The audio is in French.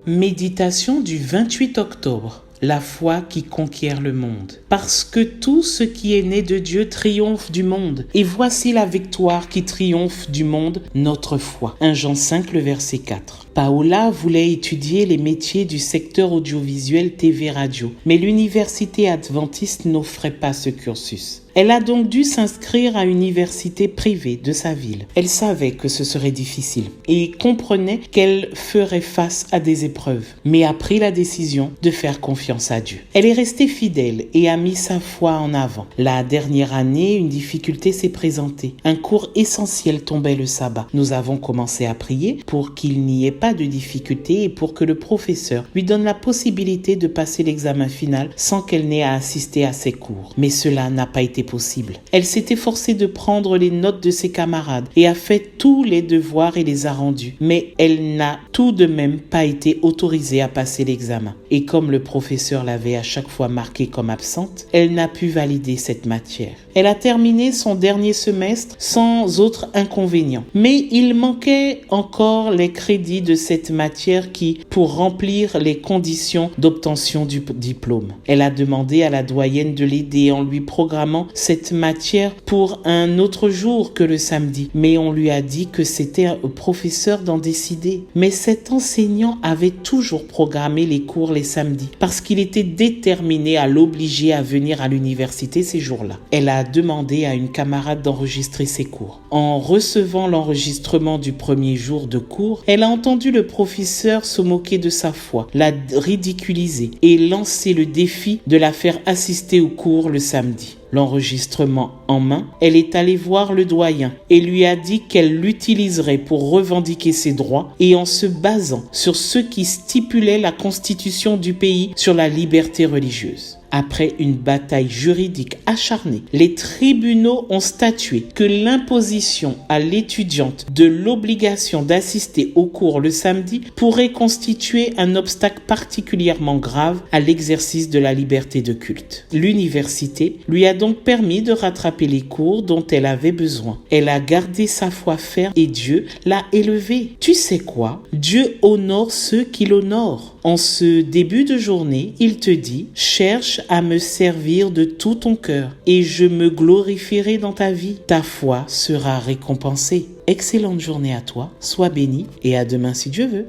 Méditation du 28 octobre. La foi qui conquiert le monde. Parce que tout ce qui est né de Dieu triomphe du monde. Et voici la victoire qui triomphe du monde, notre foi. 1 Jean 5, le verset 4. Paola voulait étudier les métiers du secteur audiovisuel TV-radio, mais l'université adventiste n'offrait pas ce cursus. Elle a donc dû s'inscrire à une université privée de sa ville. Elle savait que ce serait difficile et comprenait qu'elle ferait face à des épreuves, mais a pris la décision de faire confiance à Dieu. Elle est restée fidèle et a mis sa foi en avant. La dernière année, une difficulté s'est présentée. Un cours essentiel tombait le sabbat. Nous avons commencé à prier pour qu'il n'y ait pas de difficulté et pour que le professeur lui donne la possibilité de passer l'examen final sans qu'elle n'ait à assister à ses cours. Mais cela n'a pas été possible. Elle s'est efforcée de prendre les notes de ses camarades et a fait tous les devoirs et les a rendus. Mais elle n'a tout de même pas été autorisée à passer l'examen. Et comme le professeur l'avait à chaque fois marquée comme absente, elle n'a pu valider cette matière. Elle a terminé son dernier semestre sans autre inconvénient. Mais il manquait encore les crédits de cette matière pour remplir les conditions d'obtention du diplôme. Elle a demandé à la doyenne de l'aider en lui programmant cette matière pour un autre jour que le samedi. Mais on lui a dit que c'était au professeur d'en décider. Mais cet enseignant avait toujours programmé les cours les samedis parce qu'il était déterminé à l'obliger à venir à l'université ces jours-là. Elle a demandé à une camarade d'enregistrer ses cours. En recevant l'enregistrement du premier jour de cours, elle a entendu le professeur se moquer de sa foi, la ridiculiser et lancer le défi de la faire assister au cours le samedi. L'enregistrement en main, elle est allée voir le doyen et lui a dit qu'elle l'utiliserait pour revendiquer ses droits et en se basant sur ce qui stipulait la constitution du pays sur la liberté religieuse. Après une bataille juridique acharnée, les tribunaux ont statué que l'imposition à l'étudiante de l'obligation d'assister au cours le samedi pourrait constituer un obstacle particulièrement grave à l'exercice de la liberté de culte. L'université lui a donc permis de rattraper les cours dont elle avait besoin. Elle a gardé sa foi ferme et Dieu l'a élevée. Tu sais quoi? Dieu honore ceux qui l'honorent. En ce début de journée, il te dit « Cherche à me servir de tout ton cœur et je me glorifierai dans ta vie. Ta foi sera récompensée. » Excellente journée à toi, sois béni et à demain si Dieu veut.